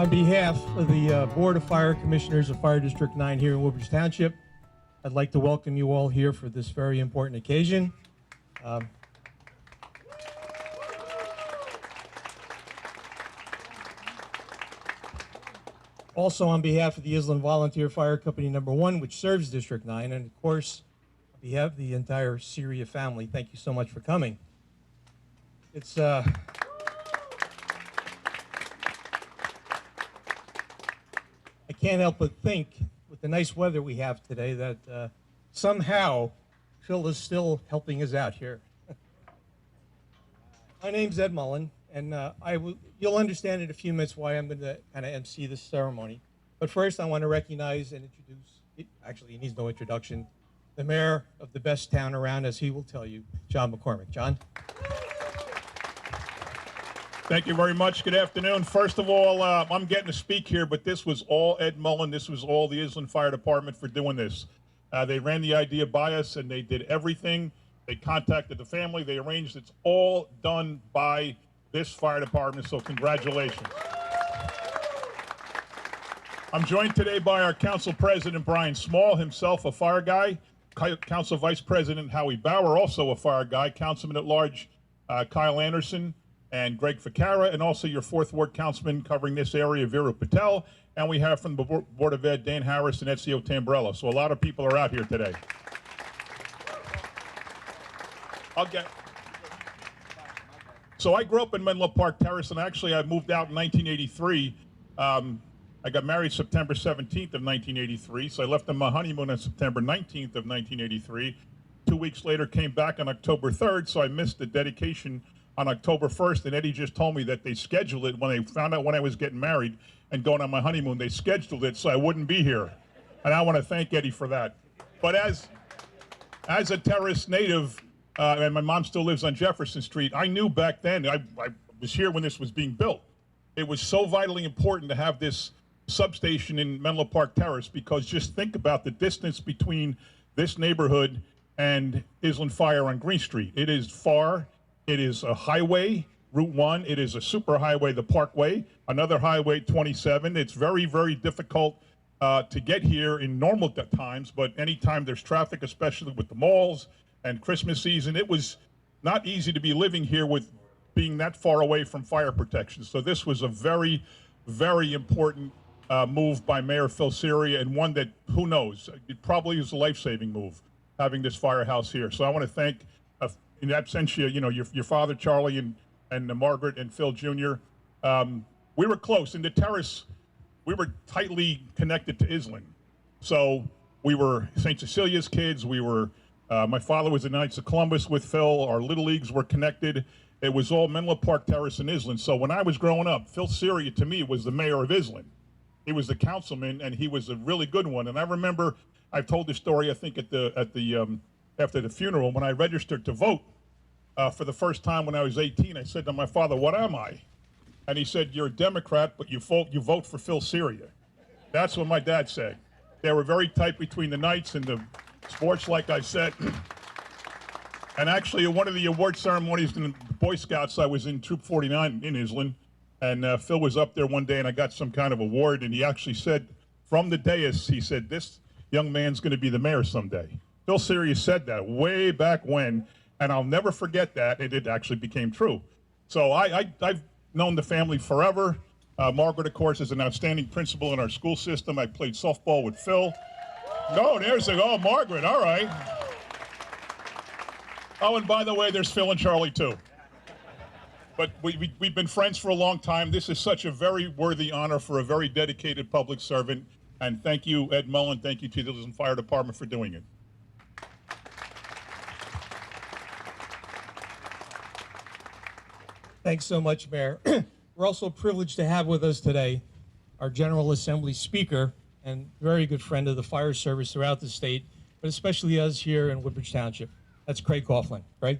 On behalf of the Board of Fire Commissioners of Fire District 9 here in Woodbridge Township, I'd like to welcome you all here for this very important occasion. Also on behalf of the Island Volunteer Fire Company Number 1, which serves District 9, and of course, on behalf of the entire Cerria family, thank you so much for coming. It's I can't help but think, with the nice weather we have today, that somehow Phil is still helping us out here. My name's Ed Mullen, and you'll understand in a few minutes why I'm going to kind of MC this ceremony. But first, I want to recognize and introduce, actually, he needs no introduction, the mayor of the best town around, as he will tell you, John McCormick. John? Thank you very much. Good afternoon. First of all, I'm getting to speak here, but this was all Ed Mullen. This was all the Island Fire Department for doing this. They ran the idea by us, and they did everything. They contacted the family. They arranged. It's all done by this fire department, so congratulations. I'm joined today by our Council President, Brian Small, himself a fire guy, Council Vice President Howie Bauer, also a fire guy, Councilman at Large Kyle Anderson, and Greg Ficara, and also your 4th Ward Councilman covering this area, Vera Patel, and we have from the Board of Ed, Dan Harris and Ezio Tambrello. So a lot of people are out here today. So I grew up in Menlo Park Terrace, and actually I moved out in 1983. I got married September 17th of 1983, so I left on my honeymoon on September 19th of 1983. 2 weeks later, came back on October 3rd, so I missed the dedication on October 1st, and Eddie just told me that they scheduled it when they found out when I was getting married and going on my honeymoon. They scheduled it so I wouldn't be here, and I want to thank Eddie for that. But as a Terrace native, and my mom still lives on Jefferson Street, I knew back then, I was here when this was being built, it was so vitally important to have this substation in Menlo Park Terrace, because just think about the distance between this neighborhood and Island Fire on Green Street. It is far. It is a highway, Route 1. It is a super highway, the Parkway, another highway, 27. It's very, very difficult to get here in normal times, but anytime there's traffic, especially with the malls and Christmas season, it was not easy to be living here with being that far away from fire protection. So this was a very, very important move by Mayor Phil Cerria, and one that, who knows, it probably is a life-saving move, having this firehouse here. So I want to thank, in absentia, you know, your father, Charlie, and Margaret and Phil Jr. We were close. In the Terrace, we were tightly connected to Island. So we were St. Cecilia's kids. We were, my father was the Knights of Columbus with Phil. Our little leagues were connected. It was all Menlo Park Terrace and Island. So when I was growing up, Phil Cerria, to me, was the mayor of Island. He was the councilman, and he was a really good one. And I remember, I've told this story, I think, after the funeral, when I registered to vote for the first time when I was 18, I said to my father, "What am I?" And he said, "You're a Democrat, but you vote for Phil Cerria." That's what my dad said. They were very tight between the Knights and the sports, like I said. And actually, at one of the award ceremonies in the Boy Scouts, I was in Troop 49 in Island, and Phil was up there one day, and I got some kind of award, and he actually said, from the dais, he said, "This young man's going to be the mayor someday." Phil Cerria said that way back when, and I'll never forget that, and it actually became true. So I've known the family forever. Margaret, of course, is an outstanding principal in our school system. I played softball with Phil. No, there's Margaret, all right. Oh, and by the way, there's Phil and Charlie, too. But we've been friends for a long time. This is such a very worthy honor for a very dedicated public servant. And thank you, Ed Mullen. Thank you to the Island Fire Department for doing it. Thanks so much, Mayor. We're also privileged to have with us today our General Assembly Speaker and very good friend of the fire service throughout the state, but especially us here in Woodbridge Township. That's Craig Coughlin. Craig?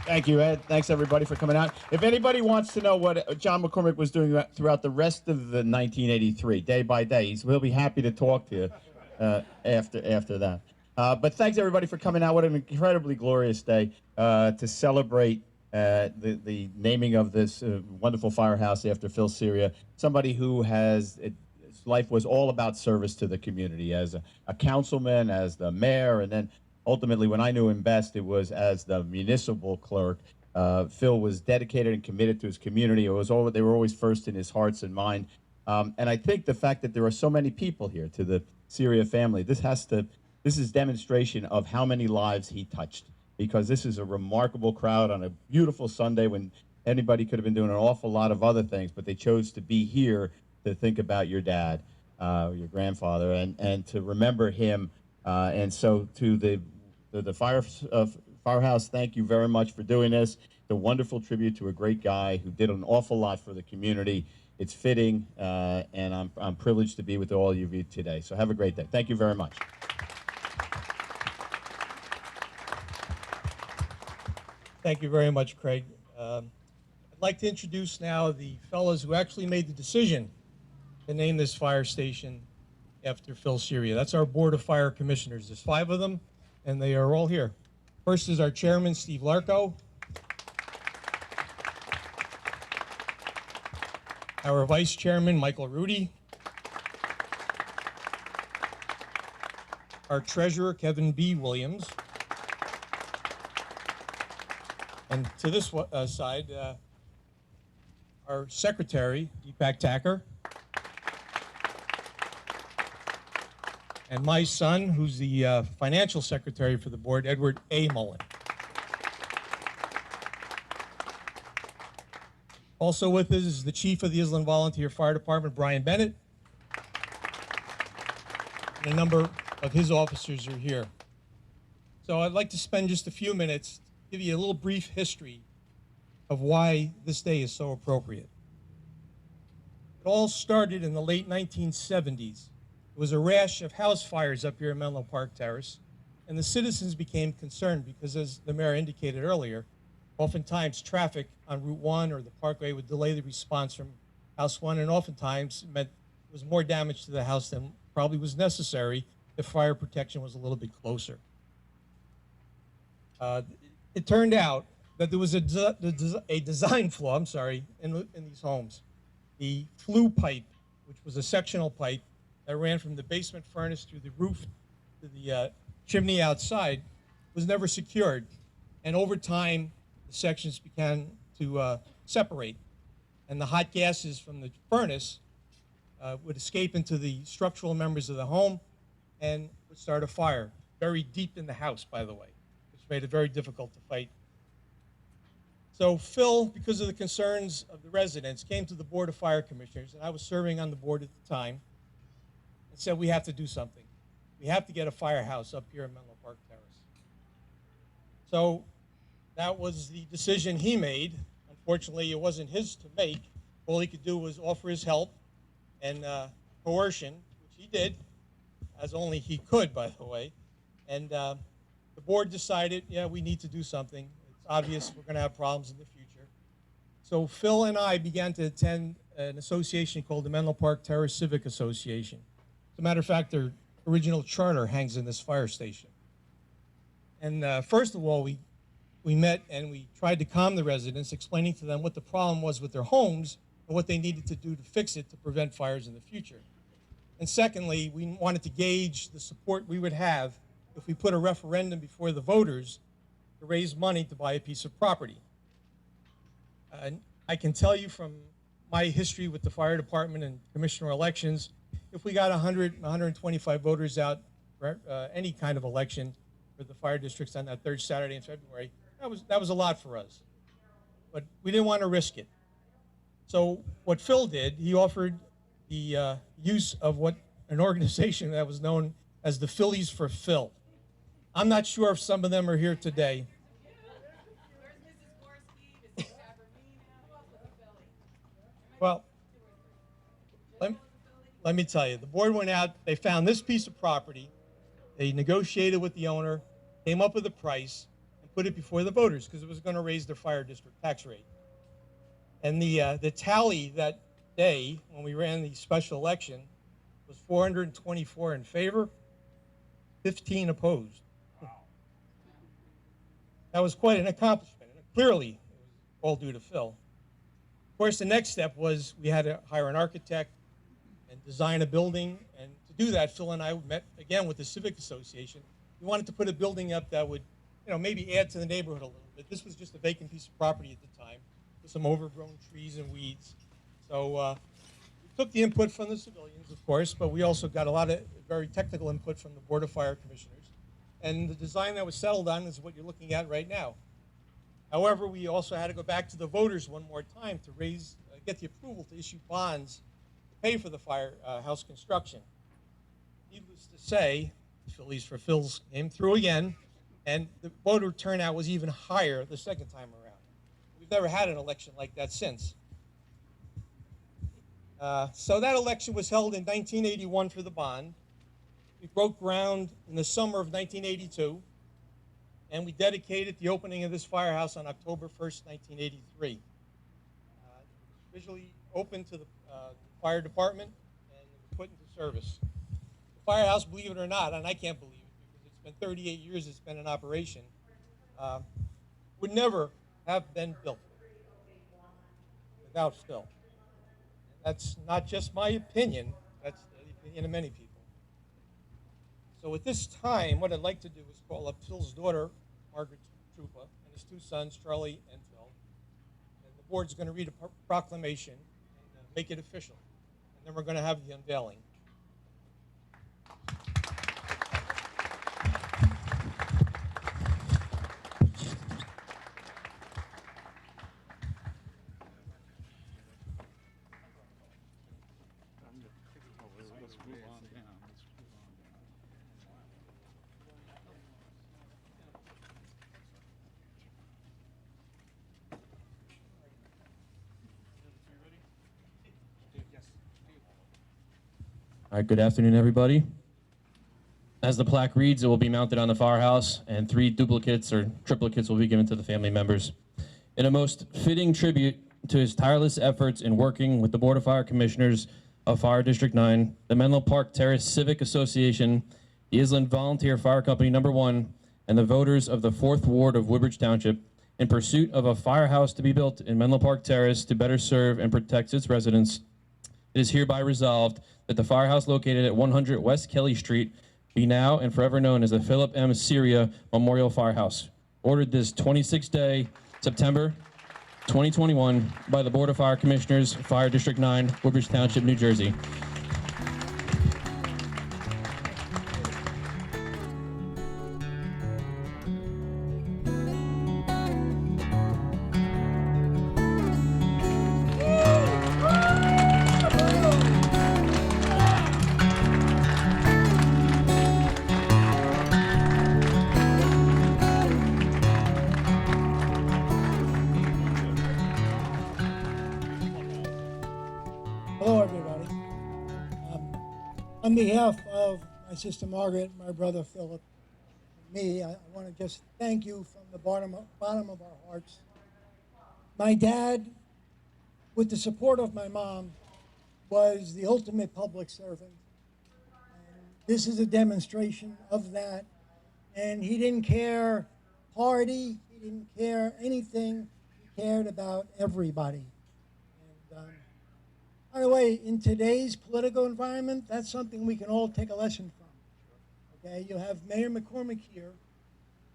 Thank you, Ed. Thanks, everybody, for coming out. If anybody wants to know what John McCormick was doing throughout the rest of the 1983, day by day, we'll be happy to talk to you after that. But thanks, everybody, for coming out. What an incredibly glorious day to celebrate the naming of this wonderful firehouse after Phil Cerria, somebody who his life was all about service to the community as a councilman, as the mayor, and then ultimately, when I knew him best, it was as the municipal clerk. Phil was dedicated and committed to his community. They were always first in his hearts and mind. And I think the fact that there are so many people here to the Cerria family, this is demonstration of how many lives he touched, because this is a remarkable crowd on a beautiful Sunday when anybody could have been doing an awful lot of other things, but they chose to be here to think about your dad, your grandfather, and to remember him. And so to the firehouse, thank you very much for doing this. It's a wonderful tribute to a great guy who did an awful lot for the community. It's fitting, and I'm privileged to be with all of you today. So have a great day. Thank you very much. Thank you very much, Craig. I'd like to introduce now the fellows who actually made the decision to name this fire station after Phil Cerria. That's our Board of Fire Commissioners. There's 5 of them, and they are all here. First is our chairman, Steve Larco. Our vice chairman, Michael Rudy. Our treasurer, Kevin B. Williams. And to this side, our secretary, Deepak Thakur. And my son, who's the financial secretary for the board, Edward A. Mullen. Also with us is the chief of the Island Volunteer Fire Department, Brian Bennett. And a number of his officers are here. So I'd like to spend just a few minutes to give you a little brief history of why this day is so appropriate. It all started in the late 1970s. It was a rash of house fires up here in Menlo Park Terrace, and the citizens became concerned because, as the mayor indicated earlier, oftentimes traffic on Route 1 or the Parkway would delay the response from House 1, and oftentimes meant it was more damage to the house than probably was necessary if fire protection was a little bit closer. It turned out that there was a design flaw, in these homes. The flue pipe, which was a sectional pipe that ran from the basement furnace through the roof to the chimney outside, was never secured. And over time, the sections began to separate. And the hot gases from the furnace would escape into the structural members of the home and would start a fire, very deep in the house, by the way, which made it very difficult to fight. So Phil, because of the concerns of the residents, came to the Board of Fire Commissioners, and I was serving on the board at the time, and said, we have to do something. We have to get a firehouse up here in Menlo Park Terrace. So that was the decision he made. Unfortunately, it wasn't his to make. All he could do was offer his help and coercion, which he did, as only he could, by the way. And the board decided, yeah, we need to do something. It's obvious we're going to have problems in the future. So Phil and I began to attend an association called the Menlo Park Terrace Civic Association. As a matter of fact, their original charter hangs in this fire station. And first of all, we met and we tried to calm the residents, explaining to them what the problem was with their homes and what they needed to do to fix it to prevent fires in the future. And secondly, we wanted to gauge the support we would have if we put a referendum before the voters to raise money to buy a piece of property. And I can tell you from my history with the fire department and commissioner elections, if we got 100, 125 voters out for any kind of election for the fire districts on that third Saturday in February, that was a lot for us. But we didn't want to risk it. So what Phil did, he offered the use of what an organization that was known as the Phillies for Phil. I'm not sure if some of them are here today. Well, let me tell you, the board went out, they found this piece of property, they negotiated with the owner, came up with a price, and put it before the voters because it was going to raise their fire district tax rate. And the tally that day, when we ran the special election, was 424 in favor, 15 opposed. That was quite an accomplishment. And clearly, it all due to Phil. Of course, the next step was we had to hire an architect and design a building. And to do that, Phil and I met again with the Civic Association. We wanted to put a building up that would, maybe add to the neighborhood a little bit. This was just a vacant piece of property at the time with some overgrown trees and weeds. So we took the input from the civilians, of course, but we also got a lot of very technical input from the Board of Fire Commissioners. And the design that was settled on is what you're looking at right now. However, we also had to go back to the voters one more time to get the approval to issue bonds to pay for the firehouse construction. Needless to say, Phillies for Phil's came through again, and the voter turnout was even higher the second time around. We've never had an election like that since. So that election was held in 1981 for the bond. We broke ground in the summer of 1982. And we dedicated the opening of this firehouse on October 1st, 1983. It was visually opened to the fire department and put into service. The firehouse, believe it or not, and I can't believe it because it's been 38 years it's been in operation, would never have been built without Phil. And that's not just my opinion, that's the opinion of many people. So at this time, what I'd like to do is call up Phil's daughter, Margaret Trupa, and his two sons, Charlie and Phil. And the board's going to read a proclamation and make it official. And then we're going to have the unveiling. All right, good afternoon, everybody. As the plaque reads, it will be mounted on the firehouse, and 3 duplicates or triplicates will be given to the family members. In a most fitting tribute to his tireless efforts in working with the Board of Fire Commissioners of Fire District 9, the Menlo Park Terrace Civic Association, the Island Volunteer Fire Company No. 1, and the voters of the 4th Ward of Woodbridge Township, in pursuit of a firehouse to be built in Menlo Park Terrace to better serve and protect its residents, it is hereby resolved that the firehouse located at 100 West Kelly Street be now and forever known as the Philip M. Cerria Memorial Firehouse. Ordered this 26th day, September 2021, by the Board of Fire Commissioners, Fire District 9, Woodbridge Township, New Jersey. Hello, everybody. On behalf of my sister Margaret, my brother Philip, and me, I want to just thank you from the bottom of our hearts. My dad, with the support of my mom, was the ultimate public servant. And this is a demonstration of that. And he didn't care party, he didn't care anything, he cared about everybody. And by the way, in today's political environment, that's something we can all take a lesson from. Okay, you have Mayor McCormick here,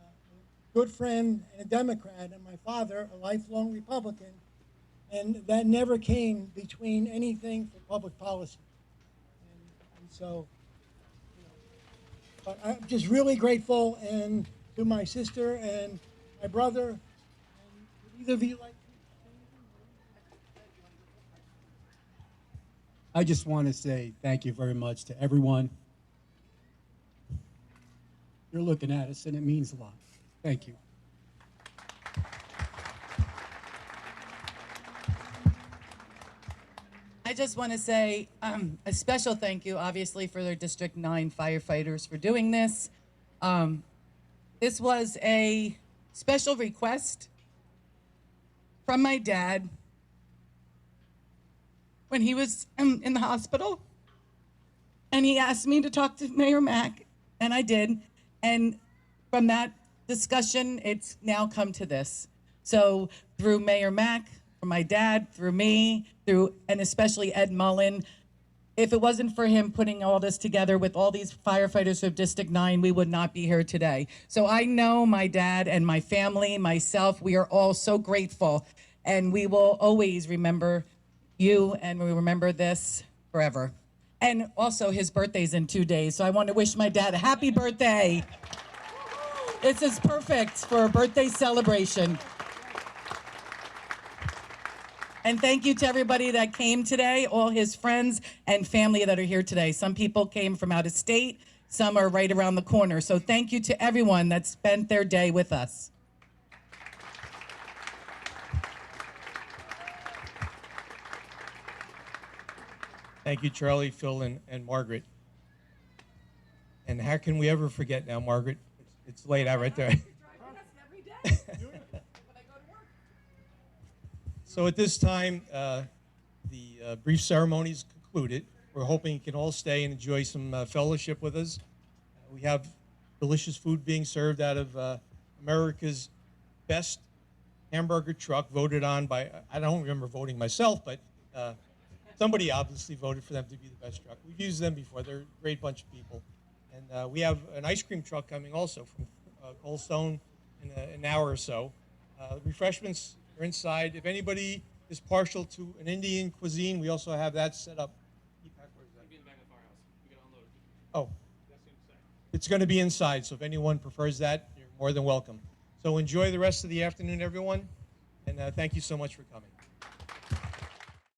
a good friend and a Democrat, and my father, a lifelong Republican, and that never came between anything for public policy. And so, but I'm just really grateful, and to my sister and my brother, and would either of you like to? I just want to say thank you very much to everyone. You're looking at us, and it means a lot. Thank you. I just want to say a special thank you, obviously, for their District 9 firefighters for doing this. This was a special request from my dad when he was in the hospital, and he asked me to talk to Mayor Mack, and I did. And from that discussion, it's now come to this. So through Mayor Mack, from my dad, through me, and especially Ed Mullen, if it wasn't for him putting all this together with all these firefighters of District 9, we would not be here today. So I know my dad and my family, myself, we are all so grateful, and we will always remember you, and we remember this forever. And also, his birthday's in 2 days, so I want to wish my dad a happy birthday. This is perfect for a birthday celebration. And thank you to everybody that came today, all his friends and family that are here today. Some people came from out of state, some are right around the corner. So thank you to everyone that spent their day with us. Thank you, Charlie, Phil, and Margaret. And how can we ever forget now, Margaret? It's laid out right there. So at this time, the brief ceremony is concluded. We're hoping you can all stay and enjoy some fellowship with us. We have delicious food being served out of America's best hamburger truck, voted on by, I don't remember voting myself, but somebody obviously voted for them to be the best truck. We've used them before. They're a great bunch of people. And we have an ice cream truck coming also from Cold Stone in an hour or so. Refreshments are inside. If anybody is partial to an Indian cuisine, we also have that set up. Oh, it's going to be inside, so if anyone prefers that, you're more than welcome. So enjoy the rest of the afternoon, everyone, and thank you so much for coming.